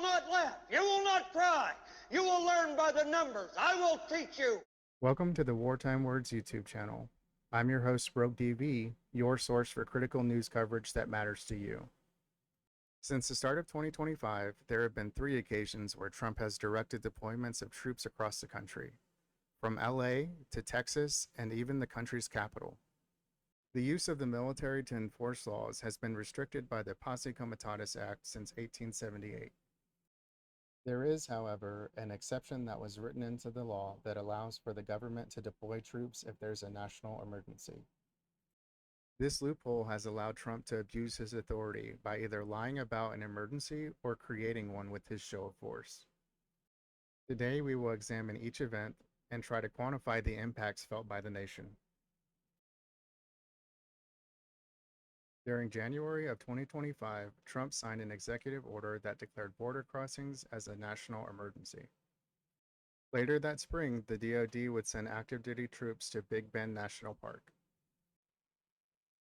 will not laugh. You will not cry. You will learn by the numbers. I will teach you. Welcome to the Wartime Words YouTube channel. I'm your host, Broke DV, your source for critical news coverage that matters to you. Since the start of 2025, there have been 3 occasions where Trump has directed deployments of troops across the country, from LA to Texas and even the country's capital. The use of the military to enforce laws has been restricted by the Posse Comitatus Act since 1878. There is, however, an exception that was written into the law that allows for the government to deploy troops if there's a national emergency. This loophole has allowed Trump to abuse his authority by either lying about an emergency or creating one with his show of force. Today, we will examine each event and try to quantify the impacts felt by the nation. During January of 2025, Trump signed an executive order that declared border crossings as a national emergency. Later that spring, the DoD would send active duty troops to Big Bend National Park.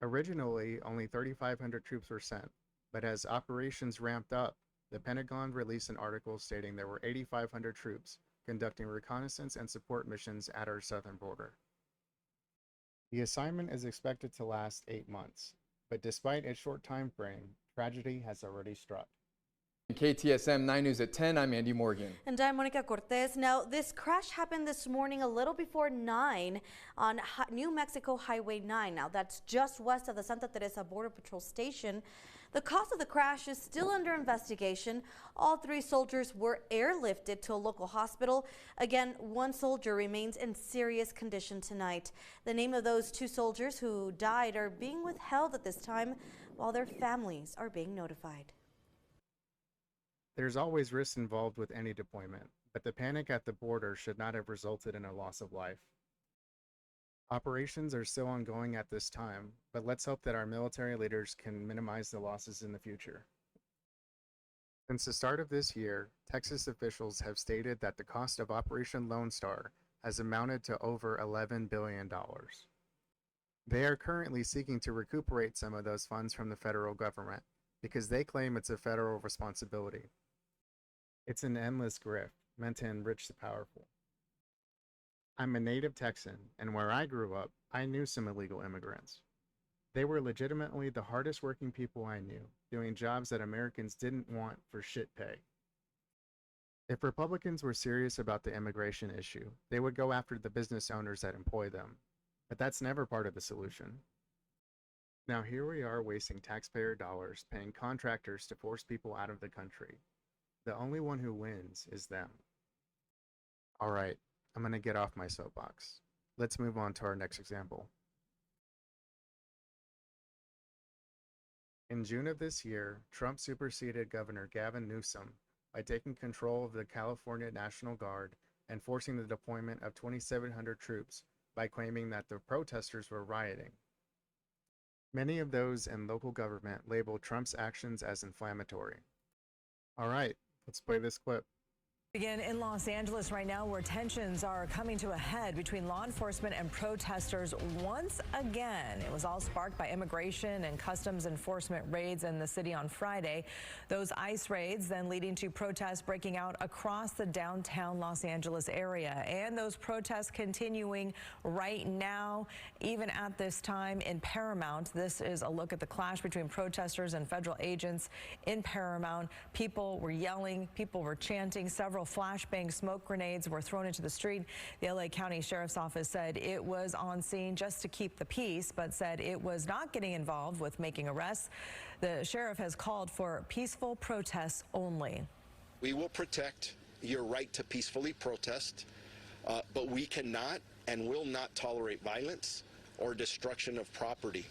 Originally, only 3,500 troops were sent, but as operations ramped up, the Pentagon released an article stating there were 8,500 troops conducting reconnaissance and support missions at our southern border. The assignment is expected to last 8 months, but despite its short time frame, tragedy has already struck. KTSM 9 News at 10, I'm Andy Morgan. And I'm Monica Cortez. Now, this crash happened this morning a little before 9 on New Mexico Highway 9. Now, that's just west of the Santa Teresa Border Patrol Station. The cause of the crash is still under investigation. All 3 soldiers were airlifted to a local hospital. Again, 1 soldier remains in serious condition tonight. The name of those 2 soldiers who died are being withheld at this time while their families are being notified. There's always risks involved with any deployment, but the panic at the border should not have resulted in a loss of life. Operations are still ongoing at this time, but let's hope that our military leaders can minimize the losses in the future. Since the start of this year, Texas officials have stated that the cost of Operation Lone Star has amounted to over $11 billion. They are currently seeking to recuperate some of those funds from the federal government because they claim it's a federal responsibility. It's an endless grift meant to enrich the powerful. I'm a native Texan, and where I grew up, I knew some illegal immigrants. They were legitimately the hardest working people I knew, doing jobs that Americans didn't want for shit pay. If Republicans were serious about the immigration issue, they would go after the business owners that employ them, but that's never part of the solution. Now here we are wasting taxpayer dollars paying contractors to force people out of the country. The only one who wins is them. All right, I'm going to get off my soapbox. Let's move on to our next example. In June of this year, Trump superseded Governor Gavin Newsom by taking control of the California National Guard and forcing the deployment of 2,700 troops by claiming that the protesters were rioting. Many of those in local government labeled Trump's actions as inflammatory. All right, let's play this clip. Begin in Los Angeles right now, where tensions are coming to a head between law enforcement and protesters once again. It was all sparked by immigration and customs enforcement raids in the city on Friday. Those ICE raids then leading to protests breaking out across the downtown Los Angeles area. And those protests continuing right now, even at this time in Paramount. This is a look at the clash between protesters and federal agents in Paramount. People were yelling, people were chanting, several flashbang smoke grenades were thrown into the street. The LA County Sheriff's Office said it was on scene just to keep the peace, but said it was not getting involved with making arrests. The sheriff has called for peaceful protests only. We will protect your right to peacefully protest, but we cannot and will not tolerate violence or destruction of property.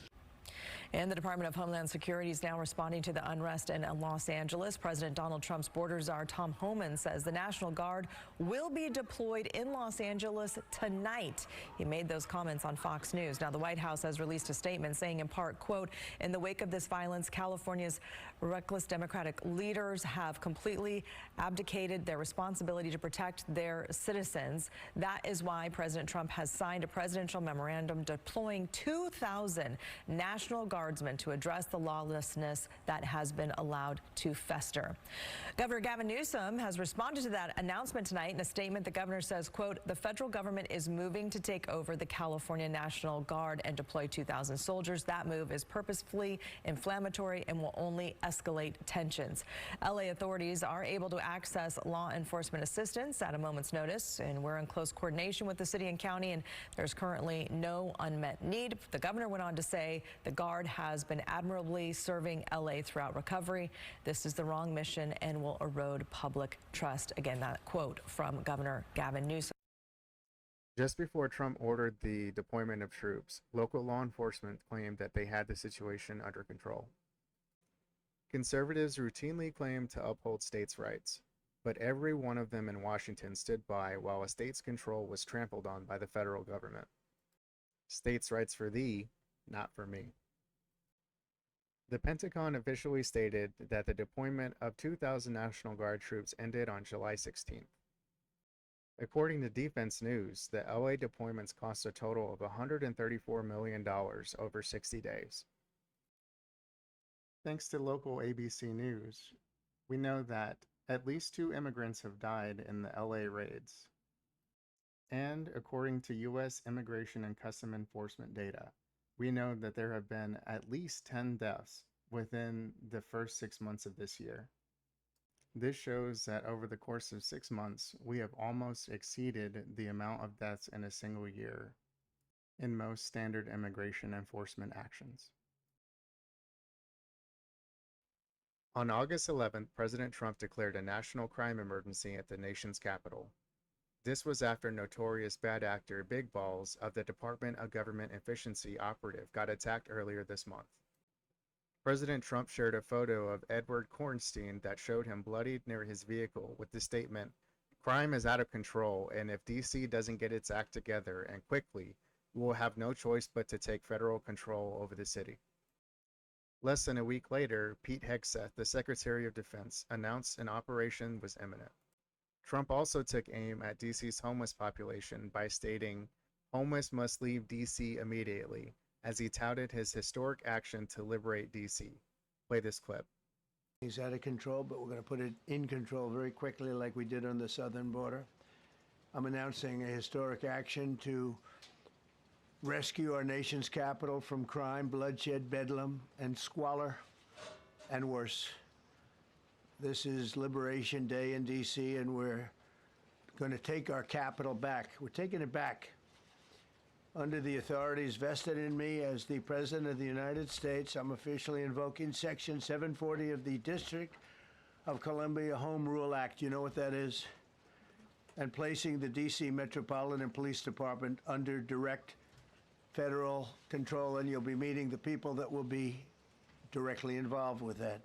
And the Department of Homeland Security is now responding to the unrest in Los Angeles. President Donald Trump's border czar Tom Homan says the National Guard will be deployed in Los Angeles tonight. He made those comments on Fox News. Now, the White House has released a statement saying, in part, quote, in the wake of this violence, California's reckless Democratic leaders have completely abdicated their responsibility to protect their citizens. That is why President Trump has signed a presidential memorandum deploying 2,000 National Guard guardsmen to address the lawlessness that has been allowed to fester. Governor Gavin Newsom has responded to that announcement tonight. In a statement, the governor says, quote, the federal government is moving to take over the California National Guard and deploy 2,000 soldiers. That move is purposefully inflammatory and will only escalate tensions. LA authorities are able to access law enforcement assistance at a moment's notice, and we're in close coordination with the city and county, and there's currently no unmet need. The governor went on to say the Guard has been admirably serving LA throughout recovery. This is the wrong mission and will erode public trust. Again, that quote from Governor Gavin Newsom. Just before Trump ordered the deployment of troops, local law enforcement claimed that they had the situation under control. Conservatives routinely claim to uphold states' rights, but every one of them in Washington stood by while a state's control was trampled on by the federal government. States' rights for thee, not for me. The Pentagon officially stated that the deployment of 2,000 National Guard troops ended on July 16th. According to Defense News, the LA deployments cost a total of $134 million over 60 days. Thanks to local ABC News, we know that at least 2 immigrants have died in the LA raids. And according to U.S. Immigration and Customs Enforcement data, we know that there have been at least 10 deaths within the first 6 months of this year. This shows that over the course of 6 months, we have almost exceeded the amount of deaths in a single year in most standard immigration enforcement actions. On August 11th, President Trump declared a national crime emergency at the nation's capital. This was after notorious bad actor Big Balls of the Department of Government Efficiency operative got attacked earlier this month. President Trump shared a photo of Edward Kornstein that showed him bloodied near his vehicle with the statement, "Crime is out of control, and if DC doesn't get its act together and quickly, we will have no choice but to take federal control over the city." Less than a week later, Pete Hegseth, the Secretary of Defense, announced an operation was imminent. Trump also took aim at DC's homeless population by stating, "Homeless must leave DC immediately," as he touted his historic action to liberate DC. Play this clip. He's out of control, but we're going to put it in control very quickly like we did on the southern border. I'm announcing a historic action to rescue our nation's capital from crime, bloodshed, bedlam, and squalor, and worse. This is Liberation Day in D.C., and we're going to take our capital back. We're taking it back. Under the authorities vested in me as the President of the United States, I'm officially invoking Section 740 of the District of Columbia Home Rule Act. You know what that is? And placing the D.C. Metropolitan Police Department under direct federal control, and you'll be meeting the people that will be directly involved with that.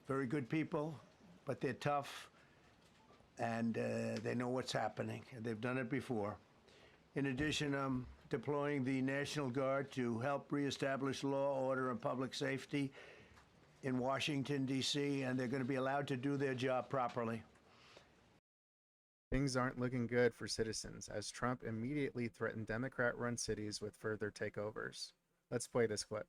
Very good people, but they're tough, and they know what's happening. They've done it before. In addition, I'm deploying the National Guard to help reestablish law, order, and public safety in Washington, D.C., and they're going to be allowed to do their job properly. Things aren't looking good for citizens, as Trump immediately threatened Democrat-run cities with further takeovers. Let's play this clip.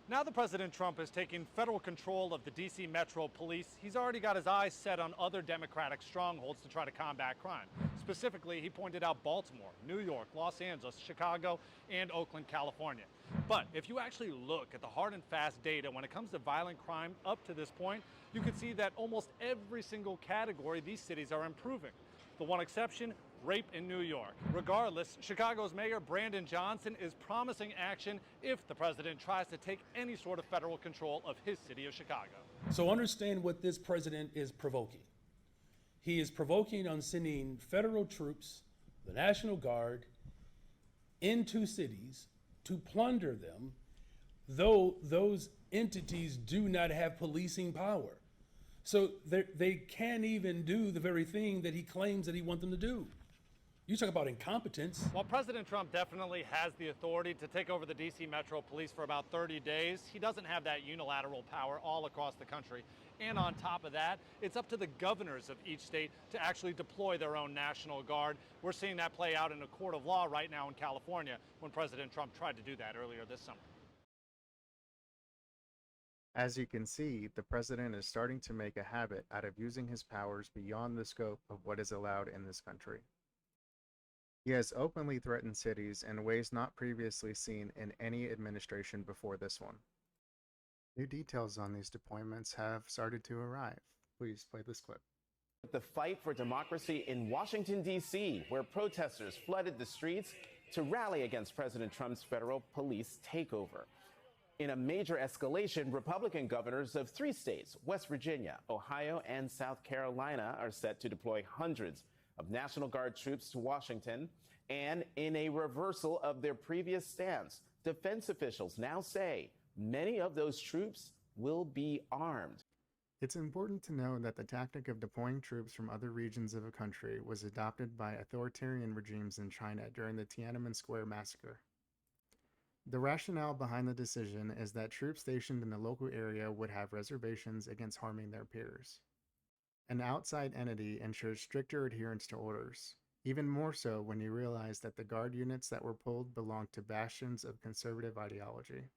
Now that President Trump has taken federal control of the D.C. Metro Police, he's already got his eyes set on other Democratic strongholds to try to combat crime. Specifically, he pointed out Baltimore, New York, Los Angeles, Chicago, and Oakland, California. But if you actually look at the hard and fast data when it comes to violent crime up to this point, you can see that almost every single category these cities are improving. The one exception, rape in New York. Regardless, Chicago's Mayor Brandon Johnson is promising action if the president tries to take any sort of federal control of his city of Chicago. So understand what this president is provoking. He is provoking on sending federal troops, the National Guard, into cities to plunder them, though those entities do not have policing power. So they can't even do the very thing that he claims that he wants them to do. You talk about incompetence. While President Trump definitely has the authority to take over the D.C. Metro Police for about 30 days, he doesn't have that unilateral power all across the country. And on top of that, it's up to the governors of each state to actually deploy their own National Guard. We're seeing that play out in a court of law right now in California when President Trump tried to do that earlier this summer. As you can see, the president is starting to make a habit out of using his powers beyond the scope of what is allowed in this country. He has openly threatened cities in ways not previously seen in any administration before this one. New details on these deployments have started to arrive. Please play this clip. The fight for democracy in Washington, D.C., where protesters flooded the streets to rally against President Trump's federal police takeover. In a major escalation, Republican governors of 3 states, West Virginia, Ohio, and South Carolina, are set to deploy hundreds of National Guard troops to Washington. And in a reversal of their previous stance, defense officials now say many of those troops will be armed. It's important to know that the tactic of deploying troops from other regions of a country was adopted by authoritarian regimes in China during the Tiananmen Square massacre. The rationale behind the decision is that troops stationed in the local area would have reservations against harming their peers. An outside entity ensures stricter adherence to orders, even more so when you realize that the Guard units that were pulled belonged to bastions of conservative ideology.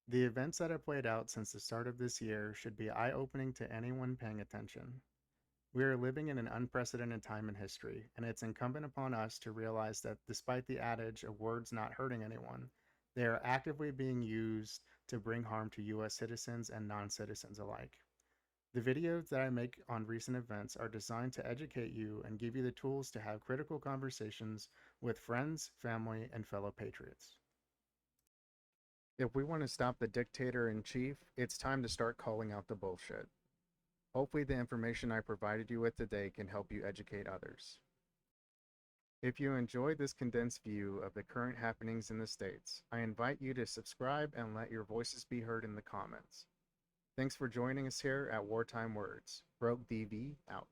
The events that have played out since the start of this year should be eye-opening to anyone paying attention. We are living in an unprecedented time in history, and it's incumbent upon us to realize that despite the adage of words not hurting anyone, they are actively being used to bring harm to U.S. citizens and non-citizens alike. The videos that I make on recent events are designed to educate you and give you the tools to have critical conversations with friends, family, and fellow patriots. If we want to stop the dictator-in-chief, it's time to start calling out the bullshit. Hopefully the information I provided you with today can help you educate others. If you enjoyed this condensed view of the current happenings in the States, I invite you to subscribe and let your voices be heard in the comments. Thanks for joining us here at Wartime Words. Broke DV out.